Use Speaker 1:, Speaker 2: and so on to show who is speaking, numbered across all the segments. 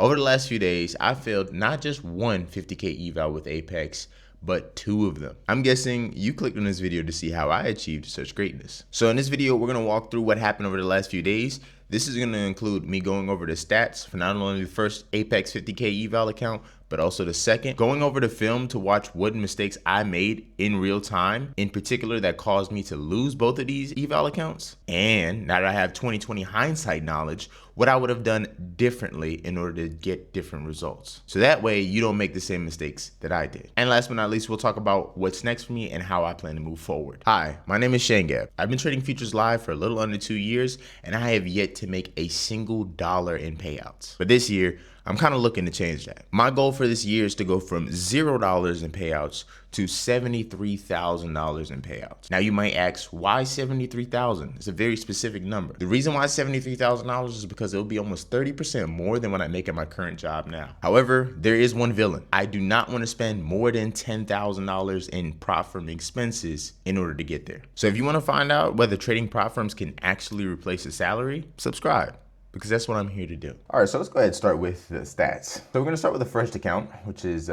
Speaker 1: Over the last few days, I failed not just one 50K eval with Apex, but two of them. I'm guessing you clicked on this video to see how I achieved such greatness. So in this video, we're gonna walk through what happened over the last few days. This is gonna include me going over the stats for not only the first Apex 50K eval account, but also the second, going over the film to watch what mistakes I made in real time, in particular that caused me to lose both of these eval accounts. And now that I have 2020 hindsight knowledge, what I would have done differently in order to get different results. So that way you don't make the same mistakes that I did. And last but not least, we'll talk about what's next for me and how I plan to move forward. Hi, my name is Shangab. I've been trading futures live for a little under 2 years, and I have yet to make a single dollar in payouts. But this year, I'm kind of looking to change that. My goal for this year is to go from $0 in payouts to $73,000 in payouts. Now you might ask, why 73,000? It's a very specific number. The reason why $73,000 is because it'll be almost 30% more than what I make at my current job now. However, there is one villain. I do not want to spend more than $10,000 in prop firm expenses in order to get there. So if you want to find out whether trading prop firms can actually replace a salary, subscribe, because that's what I'm here to do. All right, so let's go ahead and start with the stats. So we're gonna start with the first account, which is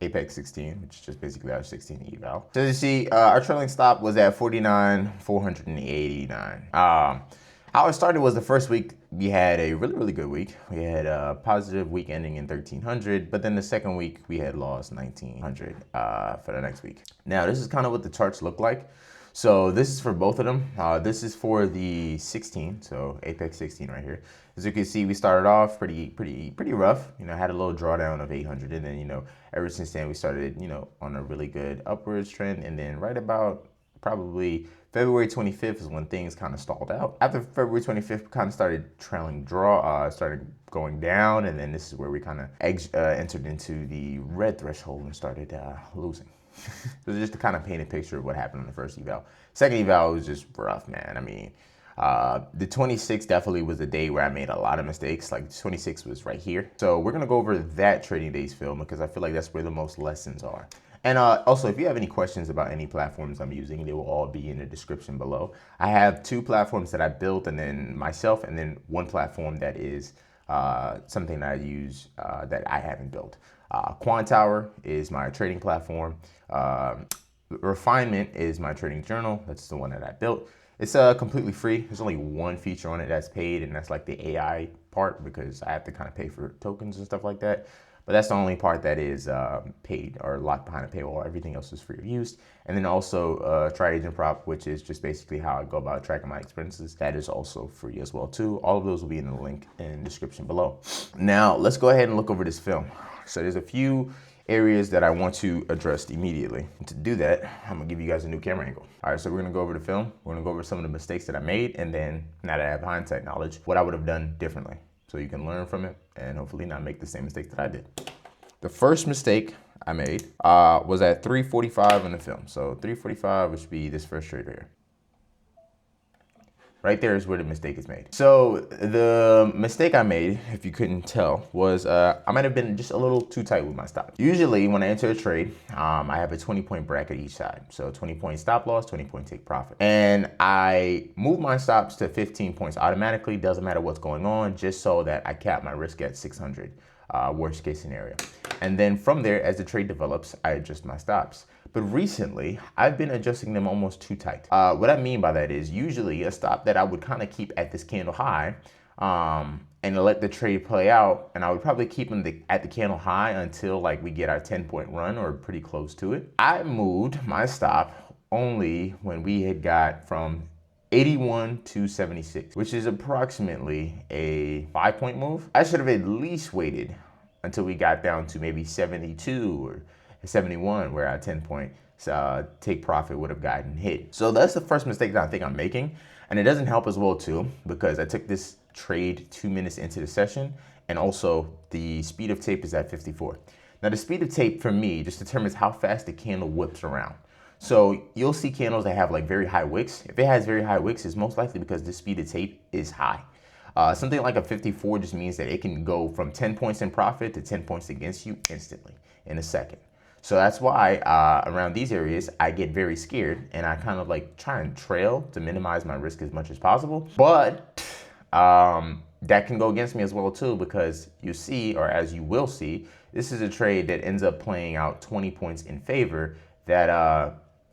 Speaker 1: Apex 16, which is just basically our 16 eval. So as you see, our trailing stop was at 49,489. How it started was the first week, we had a really good week. We had a positive week ending in 1,300, but then the second week we had lost 1,900 for the next week. Now this is kind of what the charts look like. So this is for both of them. This is for the 16, so Apex 16 right here. As you can see, we started off pretty rough. You know, had a little drawdown of 800, and then ever since then we started on a really good upwards trend, and then right about probably February 25th is when things kind of stalled out. After February 25th, we kind of started started going down, and then this is where we kind of entered into the red threshold and started losing. So just to kind of paint a picture of what happened on the first eval. Second eval was just rough, man. I mean, the 26th definitely was a day where I made a lot of mistakes. Like 26 was right here. So we're gonna go over that trading days film because I feel like that's where the most lessons are. And also, if you have any questions about any platforms I'm using, they will all be in the description below. I have two platforms that I built, and then myself, and then one platform that is something that I use that I haven't built. Quantower is my trading platform. Refinement is my trading journal. That's the one that I built. It's completely free. There's only one feature on it that's paid, and that's like the AI part, because I have to kind of pay for tokens and stuff like that. But that's the only part that is paid or locked behind a paywall. Everything else is free of use. And then also Tri-Agent Prop, which is just basically how I go about tracking my expenses. That is also free as well too. All of those will be in the link in the description below. Now let's go ahead and look over this film. So there's a few areas that I want to address immediately. And to do that, I'm gonna give you guys a new camera angle. All right, so we're gonna go over the film. We're gonna go over some of the mistakes that I made, and then now that I have hindsight knowledge, what I would have done differently, so you can learn from it and hopefully not make the same mistake that I did. The first mistake I made was at 345 in the film. So 345, which would be this first trade right here. Right there is where the mistake is made. So the mistake I made, if you couldn't tell, was I might have been just a little too tight with my stop. Usually when I enter a trade, I have a 20-point bracket each side. So 20-point stop loss, 20-point take profit. And I move my stops to 15 points automatically, doesn't matter what's going on, just so that I cap my risk at 600, worst case scenario. And then from there, as the trade develops, I adjust my stops. But recently, I've been adjusting them almost too tight. What I mean by that is usually a stop that I would kind of keep at this candle high and let the trade play out. And I would probably keep them at the candle high until like we get our 10-point run or pretty close to it. I moved my stop only when we had got from 81 to 76, which is approximately a 5-point move. I should have at least waited until we got down to maybe 72 or 71, where our 10-point take profit would have gotten hit. So that's the first mistake that I think I'm making. And it doesn't help as well too, because I took this trade 2 minutes into the session, and also the speed of tape is at 54. Now the speed of tape for me just determines how fast the candle whips around. So you'll see candles that have like very high wicks. If it has very high wicks, it's most likely because the speed of tape is high. Something like a 54 just means that it can go from 10 points in profit to 10 points against you instantly in a second. So that's why around these areas, I get very scared and I kind of like try and trail to minimize my risk as much as possible. But that can go against me as well too, because you see, or as you will see, this is a trade that ends up playing out 20 points in favor that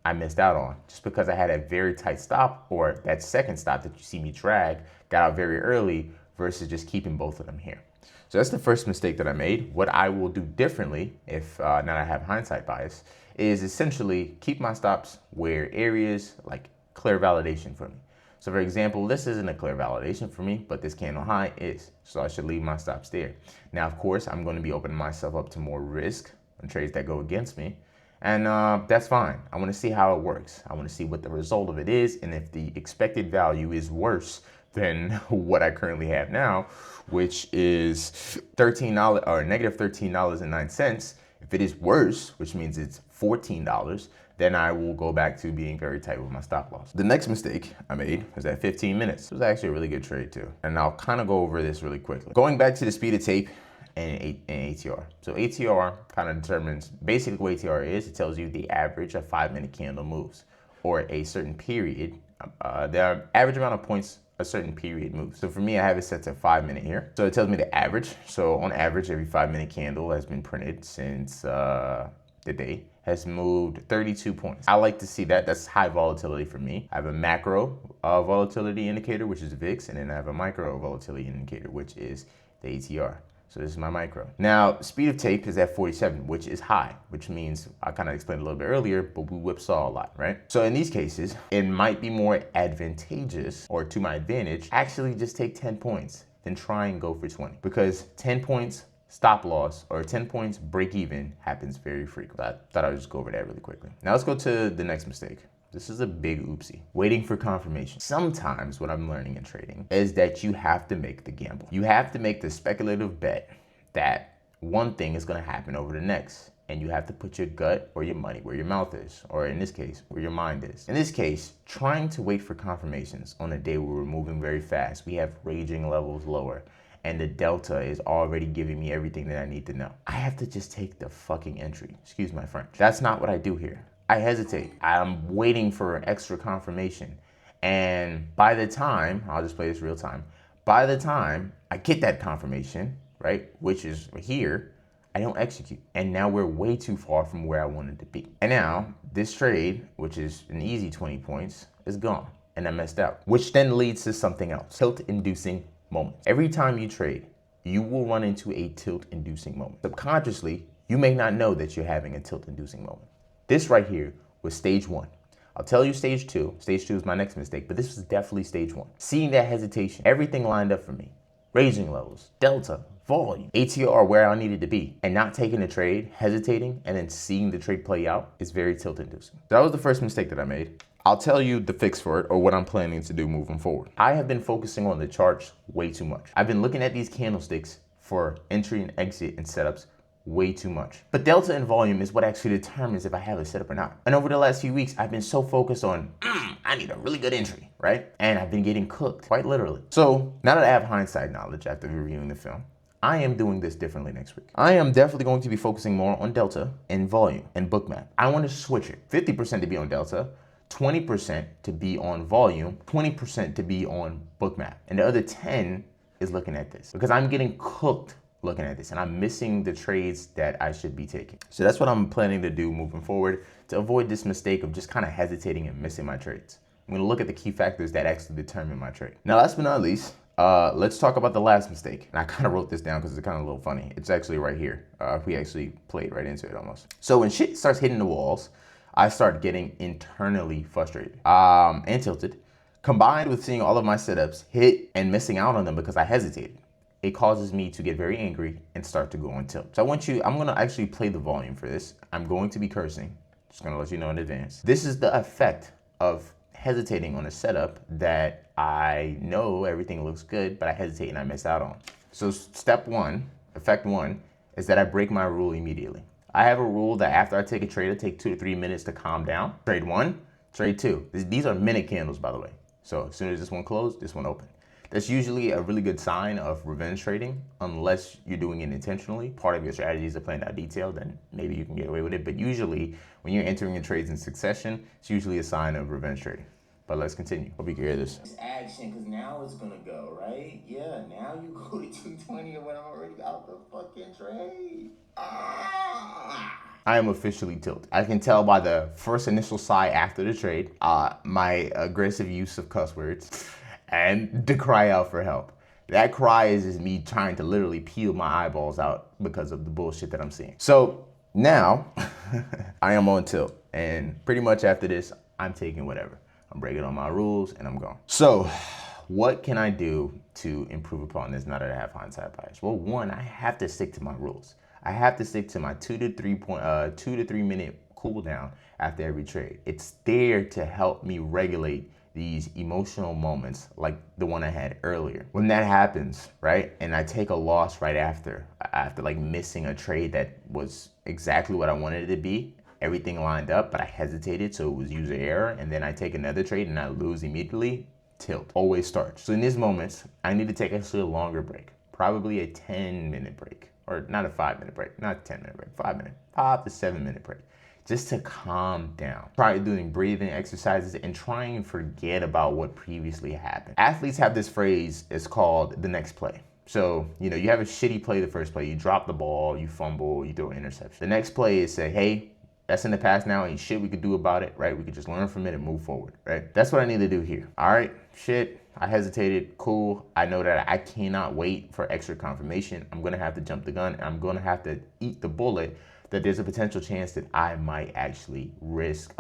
Speaker 1: I missed out on just because I had a very tight stop, or that second stop that you see me drag got out very early versus just keeping both of them here. So that's the first mistake that I made. What I will do differently, if now that I have hindsight bias, is essentially keep my stops where areas like clear validation for me. So for example, this isn't a clear validation for me, but this candle high is. So I should leave my stops there. Now, of course, I'm going to be opening myself up to more risk on trades that go against me. And that's fine. I want to see how it works. I want to see what the result of it is. And if the expected value is worse than what I currently have now, which is $13 or negative $13.09. If it is worse, which means it's $14, then I will go back to being very tight with my stop loss. The next mistake I made was at 15 minutes. It was actually a really good trade too. And I'll kind of go over this really quickly. Going back to the speed of tape and ATR. So ATR kind of determines basically what ATR is. It tells you the average of 5-minute candle moves, or a certain period. The average amount of points a certain period moves. So for me, I have it set to 5-minute here. So it tells me the average. So on average, every 5-minute candle has been printed since the day has moved 32 points. I like to see that. That's high volatility for me. I have a macro volatility indicator, which is VIX, and then I have a micro volatility indicator, which is the ATR. So this is my micro. Now, speed of tape is at 47, which is high, which means I kind of explained a little bit earlier, but we whipsaw a lot, right? So in these cases, it might be more advantageous, or to my advantage, actually just take 10 points than try and go for 20, because 10 points stop loss or 10 points break even happens very frequently. I thought I would just go over that really quickly. Now let's go to the next mistake. This is a big oopsie. Waiting for confirmation. Sometimes what I'm learning in trading is that you have to make the gamble. You have to make the speculative bet that one thing is gonna happen over the next. And you have to put your gut or your money where your mouth is, or in this case, where your mind is. In this case, trying to wait for confirmations on a day where we're moving very fast, we have raging levels lower, and the delta is already giving me everything that I need to know. I have to just take the fucking entry. Excuse my French. That's not what I do here. I hesitate. I'm waiting for an extra confirmation. And by the time, I'll just play this real time. By the time I get that confirmation, right, which is here, I don't execute. And now we're way too far from where I wanted to be. And now this trade, which is an easy 20 points, is gone. And I messed out, which then leads to something else. Tilt-inducing moment. Every time you trade, you will run into a tilt-inducing moment. Subconsciously, you may not know that you're having a tilt-inducing moment. This right here was stage one. I'll tell you stage two. Stage two is my next mistake, but this was definitely stage one. Seeing that hesitation, everything lined up for me. Raging levels, delta, volume, ATR where I needed to be, and not taking the trade, hesitating, and then seeing the trade play out is very tilt-inducing. That was the first mistake that I made. I'll tell you the fix for it, or what I'm planning to do moving forward. I have been focusing on the charts way too much. I've been looking at these candlesticks for entry and exit and setups way too much. But delta and volume is what actually determines if I have a setup or not. And over the last few weeks, I've been so focused on, I need a really good entry, right? And I've been getting cooked, quite literally. So now that I have hindsight knowledge after reviewing the film, I am doing this differently next week. I am definitely going to be focusing more on delta and volume and bookmap. I want to switch it. 50% to be on delta, 20% to be on volume, 20% to be on bookmap. And the other 10 is looking at this, because I'm getting cooked looking at this and I'm missing the trades that I should be taking. So that's what I'm planning to do moving forward to avoid this mistake of just kind of hesitating and missing my trades. I'm gonna look at the key factors that actually determine my trade. Now, last but not least, let's talk about the last mistake. And I kind of wrote this down because it's kind of a little funny. It's actually right here. We actually played right into it almost. So when shit starts hitting the walls, I start getting internally frustrated and tilted, combined with seeing all of my setups hit and missing out on them because I hesitated. It causes me to get very angry and start to go on tilt. So I'm gonna actually play the volume for this. I'm going to be cursing, just gonna let you know in advance. This is the effect of hesitating on a setup that I know everything looks good, but I hesitate and I miss out on. So step one, effect one, is that I break my rule immediately. I have a rule that after I take a trade, I take 2 to 3 minutes to calm down. Trade one, trade two. These are minute candles, by the way. So as soon as this one closed, this one opened. That's usually a really good sign of revenge trading, unless you're doing it intentionally. Part of your strategy is to plan out detail, then maybe you can get away with it. But usually, when you're entering your trades in succession, it's usually a sign of revenge trading. But let's continue. Hope you can hear this.
Speaker 2: Action, because now it's gonna go, right? Yeah, now you go to 220 when I'm already out the fucking trade.
Speaker 1: I am officially tilted. I can tell by the first initial sigh after the trade, my aggressive use of cuss words, and the cry out for help. That cry is just me trying to literally peel my eyeballs out because of the bullshit that I'm seeing. So now I am on tilt, and pretty much after this, I'm taking whatever. I'm breaking all my rules and I'm gone. So what can I do to improve upon this now that I have hindsight bias? Well, one, I have to stick to my rules. I have to stick to my 2 to 3 minute cooldown after every trade. It's there to help me regulate these emotional moments like the one I had earlier. When that happens, right, and I take a loss right after like missing a trade that was exactly what I wanted it to be, everything lined up, but I hesitated, so it was user error, and then I take another trade and I lose immediately, tilt. Always starts. So in these moments, I need to take actually a longer break, probably a 10-minute break, or not a 5-minute break, not a 10-minute break, 5 to 7-minute break, just to calm down. Try doing breathing exercises and try and forget about what previously happened. Athletes have this phrase, it's called the next play. So, you have a shitty play the first play, you drop the ball, you fumble, you throw an interception. The next play is say, hey, that's in the past now, ain't shit we could do about it, right? We could just learn from it and move forward, right? That's what I need to do here. All right, shit, I hesitated, cool. I know that I cannot wait for extra confirmation. I'm gonna have to jump the gun and I'm gonna have to eat the bullet that there's a potential chance that I might actually risk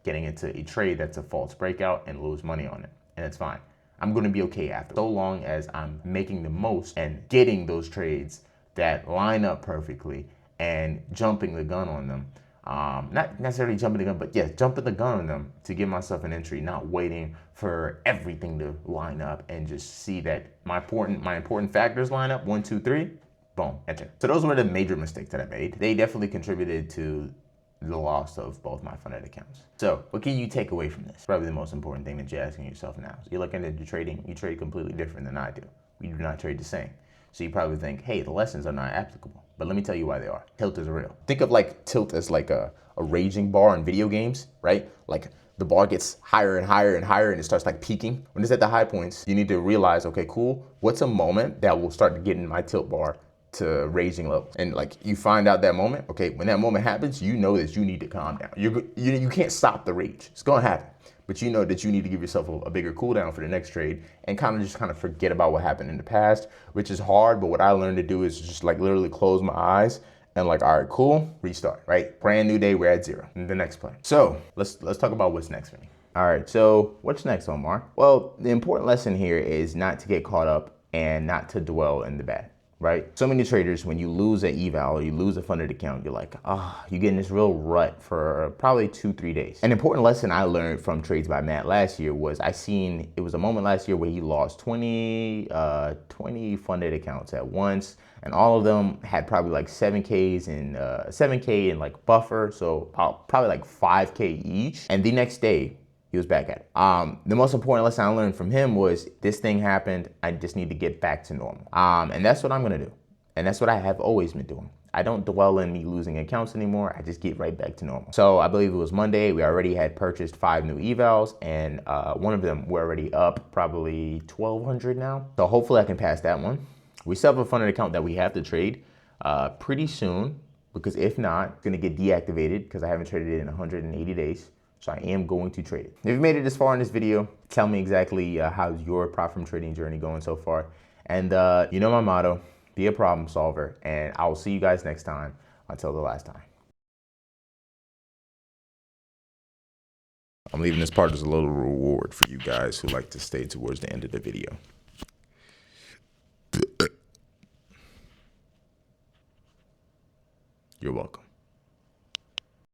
Speaker 1: getting into a trade that's a false breakout and lose money on it, and it's fine. I'm gonna be okay after, so long as I'm making the most and getting those trades that line up perfectly and jumping the gun on them. Not necessarily jumping the gun, but yeah, jumping the gun on them to give myself an entry, not waiting for everything to line up and just see that my important factors line up, 1, 2, 3, boom, enter. So those were the major mistakes that I made. They definitely contributed to the loss of both my funded accounts. So what can you take away from this? Probably the most important thing that you're asking yourself now. So you're looking at your trading, you trade completely different than I do. We do not trade the same. So you probably think, hey, the lessons are not applicable. But let me tell you why they are. Tilt is real. Think of like tilt as like a raging bar in video games, right? Like the bar gets higher and higher and higher and it starts like peaking. When it's at the high points, you need to realize, okay, cool, what's a moment that will start getting my tilt bar to raging levels? And like you find out that moment, okay, when that moment happens, you know that you need to calm down. You can't stop the rage. It's gonna happen. But you know that you need to give yourself a bigger cool down for the next trade and kind of forget about what happened in the past, which is hard. But what I learned to do is just like literally close my eyes and like, all right, cool, restart, right? Brand new day, we're at 0 in the next play. So let's talk about what's next for me. All right, so what's next, Omar? Well, the important lesson here is not to get caught up and not to dwell in the bad. Right? So many traders, when you lose an eval or you lose a funded account, you're like, you get in this real rut for probably 2-3 days. An important lesson I learned from Trades by Matt last year was it was a moment last year where he lost 20 funded accounts at once, and all of them had probably like 7K and like buffer, so probably like 5K each. And the next day, he was back at it. The most important lesson I learned from him was this thing happened. I just need to get back to normal. And that's what I'm gonna do. And that's what I have always been doing. I don't dwell in me losing accounts anymore. I just get right back to normal. So I believe it was Monday. We already had purchased 5 new evals, and one of them we're already up probably 1,200 now. So hopefully I can pass that one. We still have a funded account that we have to trade pretty soon, because if not, it's gonna get deactivated because I haven't traded it in 180 days. So I am going to trade it. If you made it this far in this video, tell me exactly how's your profit from trading journey going so far. And you know my motto, be a problem solver. And I will see you guys next time. Until the last time. I'm leaving this part as a little reward for you guys who like to stay towards the end of the video. You're welcome.